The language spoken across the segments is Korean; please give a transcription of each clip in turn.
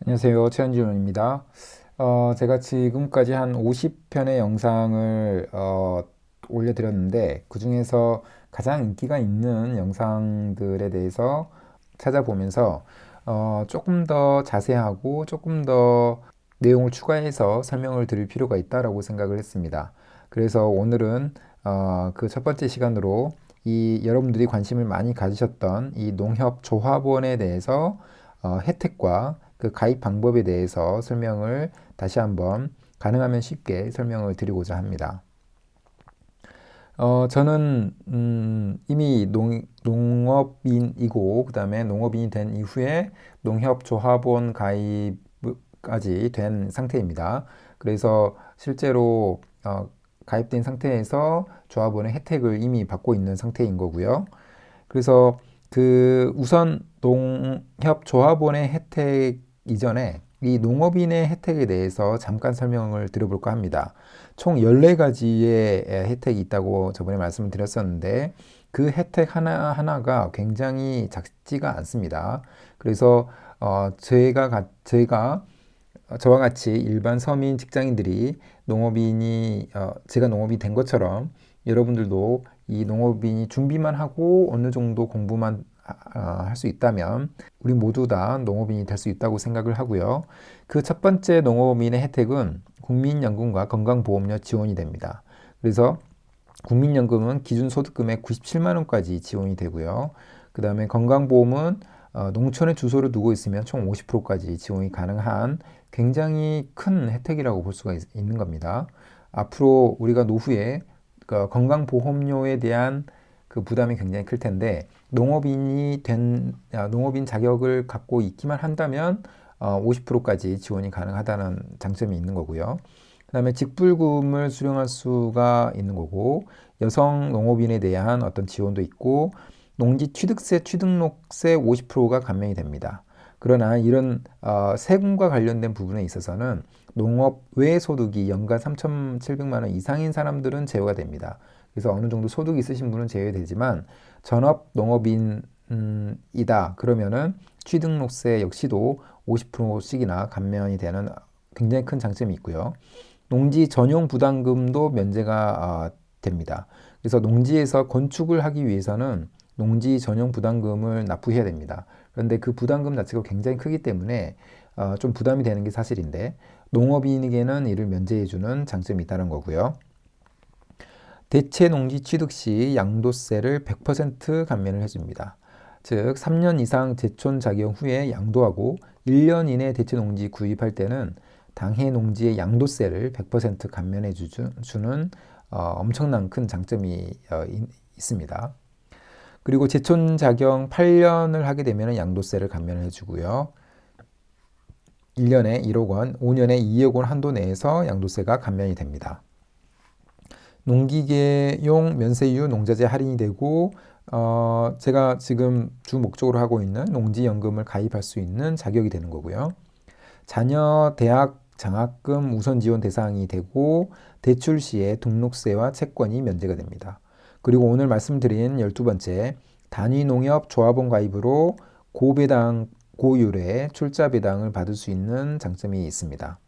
안녕하세요. 최현준입니다. 제가 지금까지 한 50편의 영상을 올려드렸는데, 그 중에서 가장 인기가 있는 영상들에 대해서 찾아보면서 조금 더 자세하고 조금 더 내용을 추가해서 설명을 드릴 필요가 있다라고 생각을 했습니다. 그래서 오늘은 그 첫 번째 시간으로 이 여러분들이 관심을 많이 가지셨던 이 농협조합원에 대해서 혜택과 그 가입 방법에 대해서 설명을 다시 한번 가능하면 쉽게 설명을 드리고자 합니다. 저는 이미 농업인이고 그다음에 농업인이 된 이후에 농협조합원 가입까지 된 상태입니다. 그래서 실제로 가입된 상태에서 조합원의 혜택을 이미 받고 있는 상태인 거고요. 그래서 그 우선 농협조합원의 혜택 이전에 이 농업인의 혜택에 대해서 잠깐 설명을 드려볼까 합니다. 총 14가지의 혜택이 있다고 저번에 말씀을 드렸었는데 그 혜택 하나하나가 굉장히 작지가 않습니다. 그래서 저와 같이 일반 서민 직장인들이 제가 농업이 된 것처럼 여러분들도 이 농업인이 준비만 하고 어느 정도 공부만 할 수 있다면 우리 모두 다 농업인이 될 수 있다고 생각을 하고요. 그 첫 번째 농업인의 혜택은 국민연금과 건강보험료 지원이 됩니다. 그래서 국민연금은 기준소득금의 97만 원까지 지원이 되고요. 그 다음에 건강보험은 농촌에 주소를 두고 있으면 총 50%까지 지원이 가능한 굉장히 큰 혜택이라고 볼 수가 있는 겁니다. 앞으로 우리가 노후에 그 건강보험료에 대한 그 부담이 굉장히 클 텐데 농업인 자격을 갖고 있기만 한다면 50%까지 지원이 가능하다는 장점이 있는 거고요. 그 다음에 직불금을 수령할 수가 있는 거고 여성 농업인에 대한 어떤 지원도 있고 농지 취득세, 취등록세 50%가 감면이 됩니다. 그러나 이런 세금과 관련된 부분에 있어서는 농업 외 소득이 연간 3,700만 원 이상인 사람들은 제외가 됩니다. 그래서 어느 정도 소득이 있으신 분은 제외되지만 전업 농업인이다 그러면은 취등록세 역시도 50%씩이나 감면이 되는 굉장히 큰 장점이 있고요. 농지 전용 부담금도 면제가 됩니다. 그래서 농지에서 건축을 하기 위해서는 농지 전용 부담금을 납부해야 됩니다. 그런데 그 부담금 자체가 굉장히 크기 때문에 좀 부담이 되는 게 사실인데 농업인에게는 이를 면제해주는 장점이 있다는 거고요. 대체 농지 취득 시 양도세를 100% 감면을 해줍니다. 즉 3년 이상 제촌 작용 후에 양도하고 1년 이내 대체 농지 구입할 때는 당해 농지의 양도세를 100% 감면해 주는 엄청난 큰 장점이 있습니다. 그리고 제촌 작용 8년을 하게 되면 양도세를 감면해 주고요. 1년에 1억 원, 5년에 2억 원 한도 내에서 양도세가 감면이 됩니다. 농기계용 면세유 농자재 할인이 되고 제가 지금 주 목적으로 하고 있는 농지연금을 가입할 수 있는 자격이 되는 거고요. 자녀 대학 장학금 우선 지원 대상이 되고 대출 시에 등록세와 채권이 면제가 됩니다. 그리고 오늘 말씀드린 12번째 단위 농협 조합원 가입으로 고배당 고율의 출자 배당을 받을 수 있는 장점이 있습니다.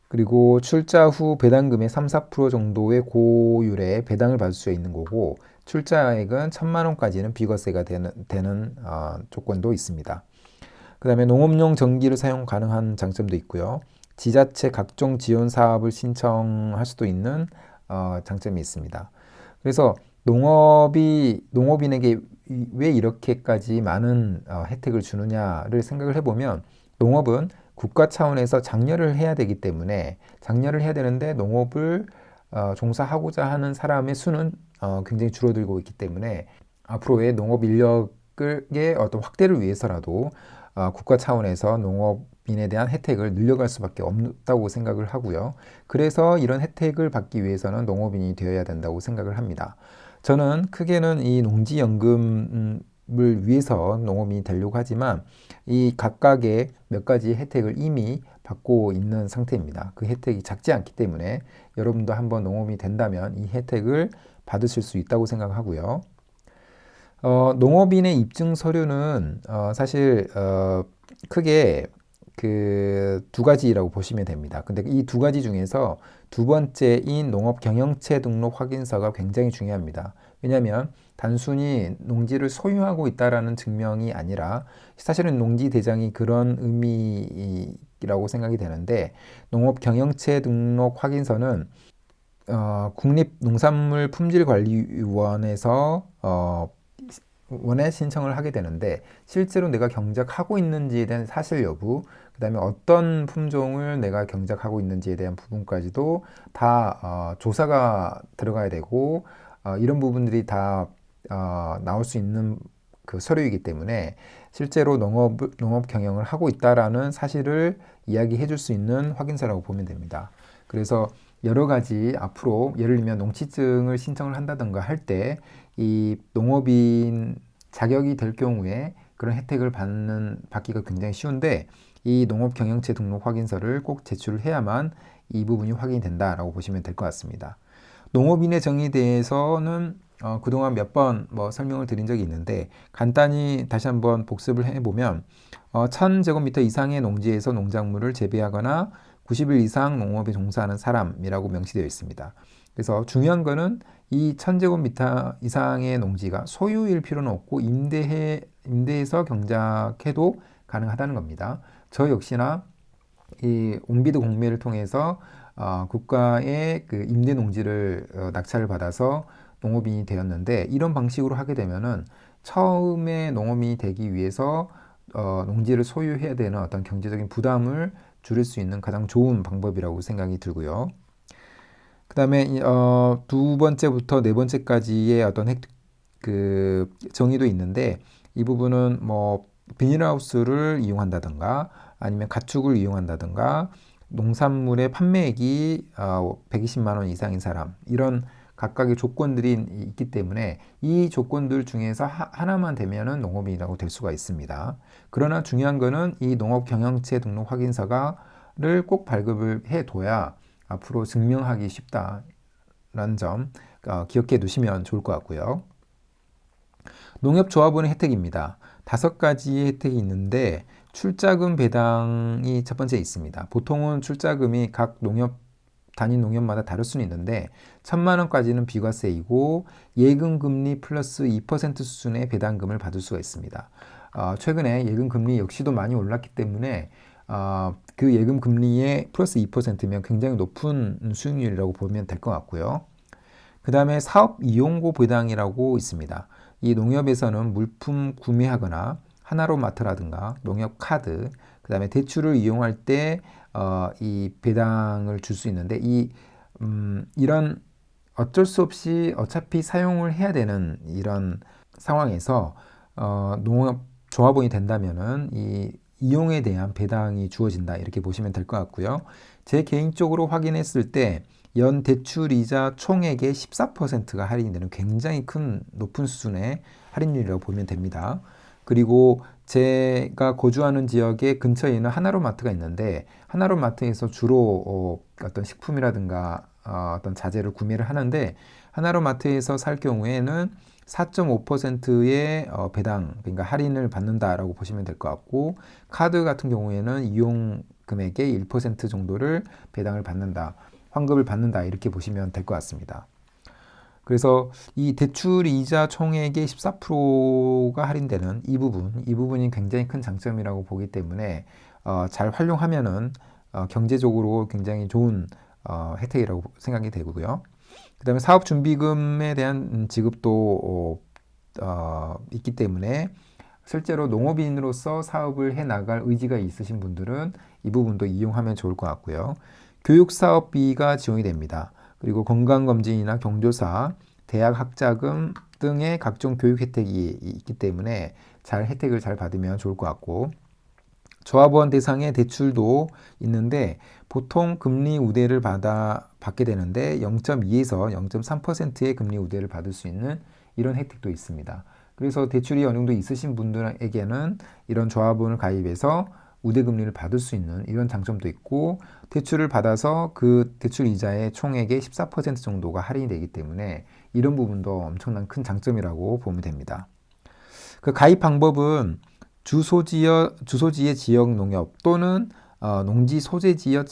그리고 출자 후 배당금의 3, 4% 정도의 고율의 배당을 받을 수 있는 거고 출자액은 1,000만 원까지는 비과세가 되는 조건도 있습니다. 그 다음에 농업용 전기를 사용 가능한 장점도 있고요. 지자체 각종 지원 사업을 신청할 수도 있는 장점이 있습니다. 그래서 농업인에게 왜 이렇게까지 많은 혜택을 주느냐를 생각을 해보면 농업은 국가 차원에서 장려를 해야 되기 때문에 장려를 해야 되는데 농업을 종사하고자 하는 사람의 수는 굉장히 줄어들고 있기 때문에 앞으로의 농업 인력의 어떤 확대를 위해서라도 국가 차원에서 농업인에 대한 혜택을 늘려갈 수밖에 없다고 생각을 하고요. 그래서 이런 혜택을 받기 위해서는 농업인이 되어야 된다고 생각을 합니다. 저는 크게는 이 농지연금을 위해서 농업인이 되려고 하지만 이 각각의 몇 가지 혜택을 이미 받고 있는 상태입니다. 그 혜택이 작지 않기 때문에 여러분도 한번 농업인이 된다면 이 혜택을 받으실 수 있다고 생각하고요. 농업인의 입증 서류는 사실 크게 그 두 가지라고 보시면 됩니다. 근데 이 두 가지 중에서 두 번째인 농업 경영체 등록 확인서가 굉장히 중요합니다. 왜냐하면 단순히 농지를 소유하고 있다라는 증명이 아니라 사실은 농지 대장이 그런 의미라고 생각이 되는데 농업 경영체 등록 확인서는 국립농산물품질관리원에서 원에 신청을 하게 되는데 실제로 내가 경작하고 있는지에 대한 사실 여부, 그 다음에 어떤 품종을 내가 경작하고 있는지에 대한 부분까지도 다 조사가 들어가야 되고 이런 부분들이 다 나올 수 있는 그 서류이기 때문에 실제로 농업 경영을 하고 있다라는 사실을 이야기해 줄 수 있는 확인서라고 보면 됩니다. 그래서 여러 가지 앞으로 예를 들면 농지증을 신청을 한다든가 할 때 이 농업인 자격이 될 경우에 그런 혜택을 받기가 굉장히 쉬운데 이 농업경영체 등록 확인서를 꼭 제출을 해야만 이 부분이 확인이 된다라고 보시면 될 것 같습니다. 농업인의 정의에 대해서는 그동안 몇 번 설명을 드린 적이 있는데 간단히 다시 한번 복습을 해보면 1000제곱미터 이상의 농지에서 농작물을 재배하거나 90일 이상 농업에 종사하는 사람이라고 명시되어 있습니다. 그래서 중요한 거는 이 1000제곱미터 이상의 농지가 소유일 필요는 없고 임대해서 경작해도 가능하다는 겁니다. 저 역시나 이 온비드 공매를 통해서 국가의 그 임대 농지를 낙찰을 받아서 농업인이 되었는데 이런 방식으로 하게 되면은 처음에 농업인이 되기 위해서 농지를 소유해야 되는 어떤 경제적인 부담을 줄일 수 있는 가장 좋은 방법이라고 생각이 들고요. 그 다음에 두 번째부터 네 번째까지의 어떤 그 정의도 있는데 이 부분은 뭐 비닐하우스를 이용한다든가 아니면 가축을 이용한다든가 농산물의 판매액이 120만 원 이상인 사람 이런 각각의 조건들이 있기 때문에 이 조건들 중에서 하나만 되면은 농업인이라고 될 수가 있습니다. 그러나 중요한 거는 이 농업 경영체 등록 확인서를 꼭 발급을 해둬야 앞으로 증명하기 쉽다라는 점 기억해 두시면 좋을 것 같고요. 농협조합원의 혜택입니다. 5가지의 혜택이 있는데 출자금 배당이 첫 번째 있습니다. 보통은 출자금이 각 단위 농협마다 다를 수는 있는데 1000만 원까지는 비과세이고 예금 금리 플러스 2% 수준의 배당금을 받을 수가 있습니다. 최근에 예금 금리 역시도 많이 올랐기 때문에 그 예금 금리의 플러스 2%면 굉장히 높은 수익률이라고 보면 될 것 같고요. 그 다음에 사업 이용고 배당이라고 있습니다. 이 농협에서는 물품 구매하거나 하나로마트라든가 농협 카드, 그 다음에 대출을 이용할 때 이 배당을 줄 수 있는데 이런 어쩔 수 없이 어차피 사용을 해야 되는 이런 상황에서 농협 조합원이 된다면은 이 이용에 대한 배당이 주어진다 이렇게 보시면 될 것 같고요. 제 개인적으로 확인했을 때 연 대출이자 총액의 14%가 할인이 되는 굉장히 높은 수준의 할인율이라고 보면 됩니다. 그리고 제가 거주하는 지역의 근처에는 하나로마트가 있는데 하나로마트에서 주로 어떤 식품이라든가 어떤 자재를 구매를 하는데 하나로마트에서 살 경우에는 4.5%의 배당, 그러니까 할인을 받는다라고 보시면 될 것 같고 카드 같은 경우에는 이용 금액의 1% 정도를 배당을 받는다, 환급을 받는다 이렇게 보시면 될 것 같습니다. 그래서 이 대출 이자 총액의 14%가 할인되는 이 부분이 굉장히 큰 장점이라고 보기 때문에 잘 활용하면은 경제적으로 굉장히 좋은 혜택이라고 생각이 되고요. 그 다음에 사업준비금에 대한 지급도 있기 때문에 실제로 농업인으로서 사업을 해 나갈 의지가 있으신 분들은 이 부분도 이용하면 좋을 것 같고요. 교육사업비가 지원이 됩니다. 그리고 건강검진이나 경조사, 대학 학자금 등의 각종 교육 혜택이 있기 때문에 혜택을 잘 받으면 좋을 것 같고 조합원 대상의 대출도 있는데 보통 금리 우대를 받게 되는데 0.2에서 0.3%의 금리 우대를 받을 수 있는 이런 혜택도 있습니다. 그래서 대출이 어느 정도 있으신 분들에게는 이런 조합원을 가입해서 우대금리를 받을 수 있는 이런 장점도 있고 대출을 받아서 그 대출 이자의 총액의 14% 정도가 할인이 되기 때문에 이런 부분도 엄청난 큰 장점이라고 보면 됩니다. 그 가입 방법은 주소지의 지역 농협 또는 농지 소재 지역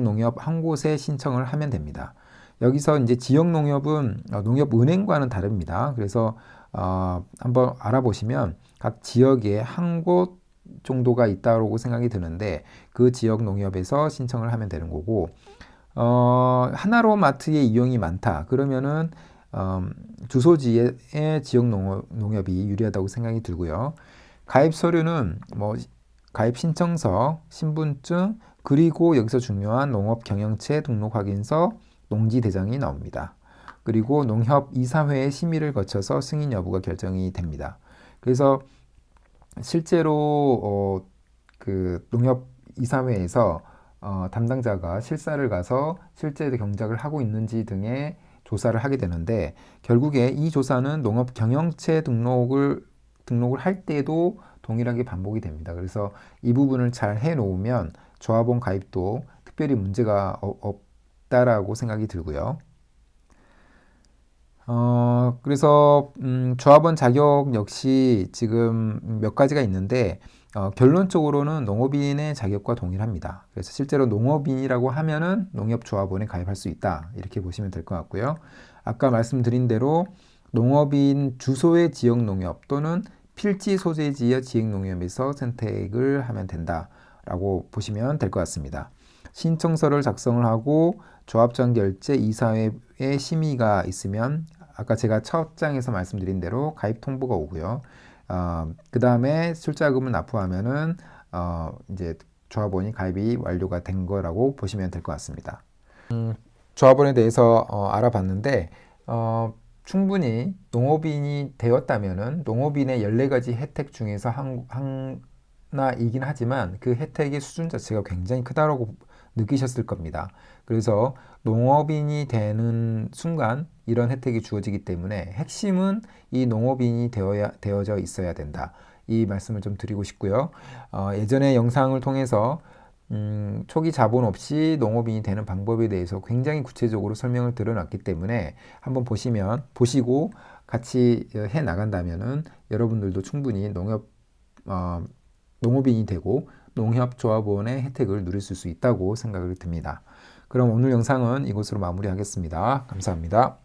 농협 한 곳에 신청을 하면 됩니다. 여기서 이제 지역 농협은 농협은행과는 다릅니다. 그래서 한번 알아보시면 각 지역에 한 곳 정도가 있다고 생각이 드는데 그 지역 농협에서 신청을 하면 되는 거고, 하나로 마트의 이용이 많다. 그러면은 주소지의 지역 농협이 유리하다고 생각이 들고요. 가입 서류는 뭐 가입 신청서, 신분증, 그리고 여기서 중요한 농업 경영체 등록 확인서, 농지 대장이 나옵니다. 그리고 농협 이사회의 심의를 거쳐서 승인 여부가 결정이 됩니다. 그래서 실제로 그 농협 이사회에서 담당자가 실사를 가서 실제 경작을 하고 있는지 등의 조사를 하게 되는데, 결국에 이 조사는 농업 경영체 등록을 할 때도 동일하게 반복이 됩니다. 그래서 이 부분을 잘 해놓으면 조합원 가입도 특별히 문제가 없다라고 생각이 들고요. 그래서 조합원 자격 역시 지금 몇 가지가 있는데 결론적으로는 농업인의 자격과 동일합니다. 그래서 실제로 농업인이라고 하면은 농협조합원에 가입할 수 있다, 이렇게 보시면 될 것 같고요. 아까 말씀드린 대로 농업인 주소의 지역 농협 또는 필지 소재지의 지역 농협에서 선택을 하면 된다라고 보시면 될 것 같습니다. 신청서를 작성을 하고 조합장 결제 이사회의 심의가 있으면 아까 제가 첫 장에서 말씀드린 대로 가입 통보가 오고요. 그 다음에 출자금을 납부하면은 이제 조합원이 가입이 완료가 된 거라고 보시면 될 것 같습니다. 조합원에 대해서 알아봤는데 충분히 농업인이 되었다면은 농업인의 14가지 혜택 중에서 하나이긴 하지만 그 혜택의 수준 자체가 굉장히 크다고 느끼셨을 겁니다. 그래서 농업인이 되는 순간 이런 혜택이 주어지기 때문에 핵심은 이 농업인이 되어져 있어야 된다, 이 말씀을 좀 드리고 싶고요. 예전에 영상을 통해서 초기 자본 없이 농업인이 되는 방법에 대해서 굉장히 구체적으로 설명을 드려놨기 때문에 한번 보시고 같이 해 나간다면은 여러분들도 충분히 농업인이 되고 농협조합원의 혜택을 누릴 수 있다고 생각을 듭니다. 그럼 오늘 영상은 이것으로 마무리하겠습니다. 감사합니다.